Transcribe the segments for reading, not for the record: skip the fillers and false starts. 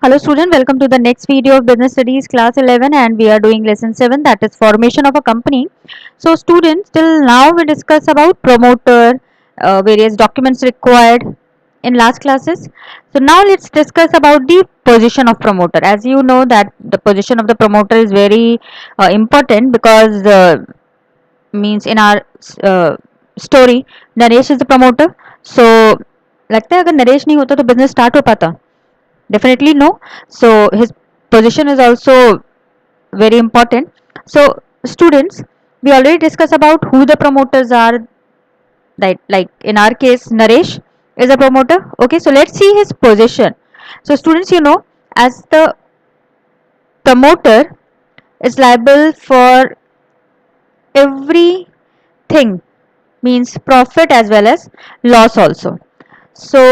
Hello student, welcome to the next video of Business Studies class 11 and we are doing lesson 7, that is formation of a company. So students, till now we discuss about promoter, various documents required in last classes. So now let's discuss about the position of promoter. As you know that the position of the promoter is very important because means in our story Naresh is the promoter. So लगता है अगर नरेश नहीं होता तो business start हो पाता? Definitely no. So his position is also very important. So students, we already discussed about who the promoters are. Like in our case Naresh is a promoter. Okay, so let's see his position. So students, you know, as the promoter is liable for everything, means profit as well as loss also. So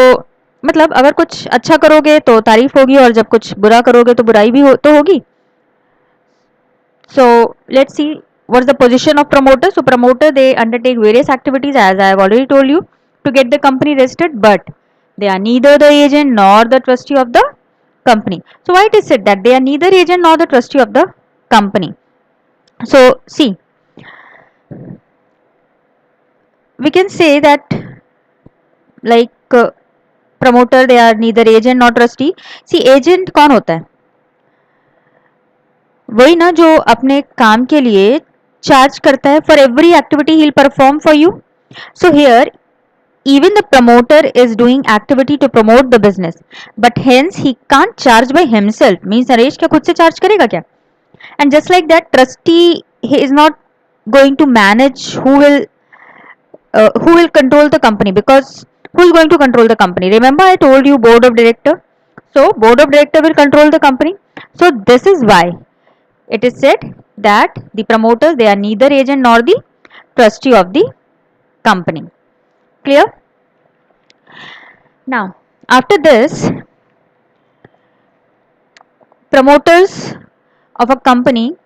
मतलब अगर कुछ अच्छा करोगे तो तारीफ होगी और जब कुछ बुरा करोगे तो बुराई भी तो होगी. So let's see what's the position of promoter. So promoter, they undertake various activities as I have already told you to get the company registered, but they are neither the agent nor the trustee of the company. So why it is said that they are neither agent nor the trustee of the company? So see, we can say that like promoter, they are neither agent nor trustee. See, agent कौन होता है? वही ना जो अपने काम के लिए चार्ज करता है for every activity he will perform for you. So here even the promoter is doing activity to promote the business, but hence he can't charge by himself. Means Naresh क्या खुद से चार्ज करेगा क्या? And just like that, trustee, he is not going to manage who will control the company, because who is going to control the company? Remember I told you board of director. So board of director will control the company. So this is why it is said that the promoters, they are neither agent nor the trustee of the company. Clear? Now after this, promoters of a company,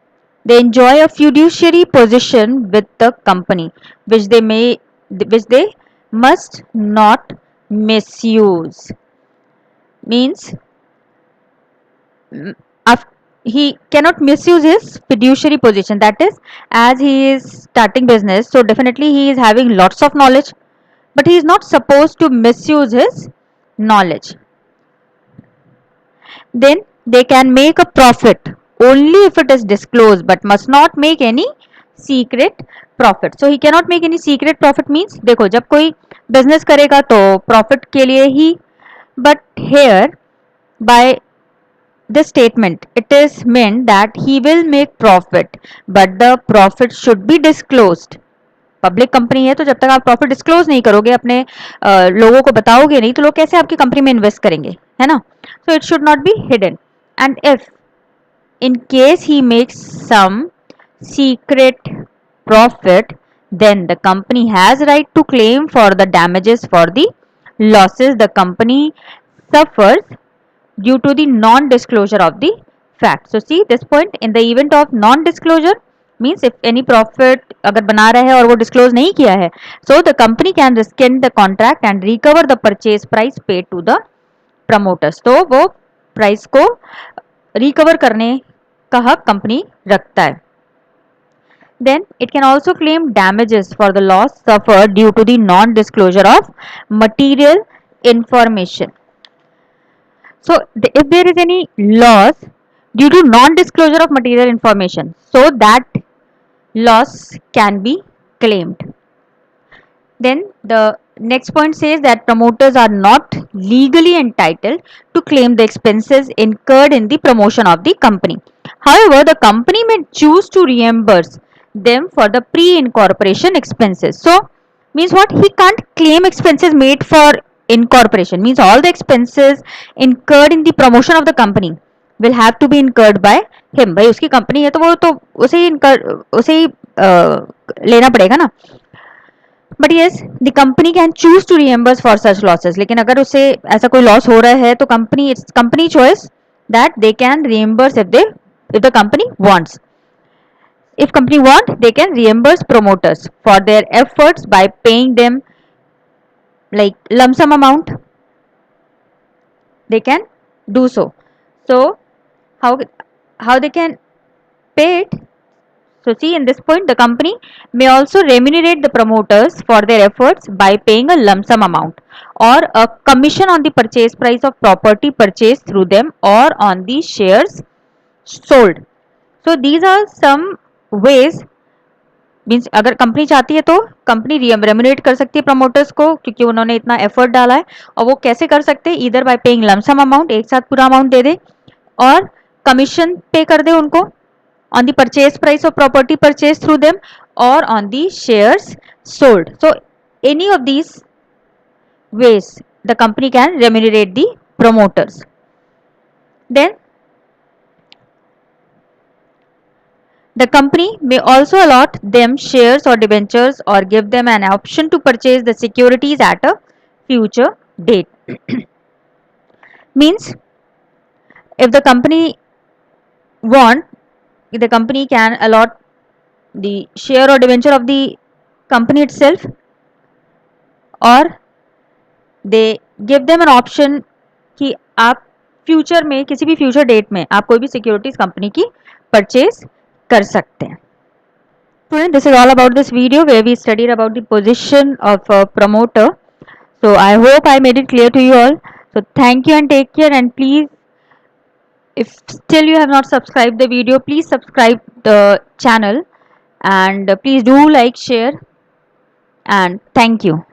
they enjoy a fiduciary position with the company, which they must not misuse. Means he cannot misuse his fiduciary position. That is, as he is starting business, so definitely he is having lots of knowledge, but he is not supposed to misuse his knowledge. Then they can make a profit only if it is disclosed, but must not make any secret profit. So he cannot make any secret profit. Means देखो जब कोई business करेगा तो profit के लिए ही, but here by this statement it is meant that he will make profit, but the profit should be disclosed. Public company है तो जब तक आप प्रॉफिट डिस्क्लोज नहीं करोगे, अपने लोगों को बताओगे नहीं, तो लोग कैसे आपकी कंपनी में इन्वेस्ट करेंगे, है ना? So it should not be hidden. And if in case he makes some secret profit, then the company has right to claim for the damages for the losses the company suffers due to the non-disclosure of the fact. So see this point, in the event of non-disclosure, means if any profit अगर बना रहा है और वो disclose नहीं किया है, so the company can rescind the contract and recover the purchase price paid to the promoters. तो वो प्राइस को रिकवर करने का हक कंपनी रखता है. Then it can also claim damages for the loss suffered due to the non-disclosure of material information. So if there is any loss due to non-disclosure of material information, so that loss can be claimed. Then the next point says that promoters are not legally entitled to claim the expenses incurred in the promotion of the company. However, the company may choose to reimburse them for the pre-incorporation expenses. So means what? He can't claim expenses made for incorporation. Means all the expenses incurred in the promotion of the company will have to be incurred by him. भाई उसकी company है तो वो तो उसे ही लेना पड़ेगा ना. But yes the company can choose to reimburse for such losses. लेकिन अगर उसे ऐसा कोई लॉस हो रहा है तो company, it's company choice that they can reimburse if the company wants. If company want, they can reimburse promoters for their efforts by paying them like lump sum amount. They can do so. So how they can pay it? So see, in this point, the company may also remunerate the promoters for their efforts by paying a lump sum amount or a commission on the purchase price of property purchased through them or on the shares sold. So these are some ways. Means अगर company चाहती है तो company रेम्यूनरेट कर सकती है promoters को क्योंकि उन्होंने इतना एफर्ट डाला है, और वो कैसे कर सकते हैं? Either by paying lump sum amount, एक साथ पूरा अमाउंट दे दे, और कमीशन पे कर दे उनको on the purchase price of property purchased through them or on the shares sold. So any of these ways the company can remunerate the promoters. Then the company may also allot them shares or debentures or give them an option to purchase the securities at a future date. Means if the company want, the company can allot the share or debenture of the company itself, or they give them an option कि आप future में किसी भी future date में आप कोई भी securities company की परचेज कर सकते हैं. Student, this is all about this video where we studied about the position of a promoter. So I hope I made it clear to you all. So thank you and take care, and please, if still you have not subscribed the video, please subscribe the channel, and please do like, share, and thank you.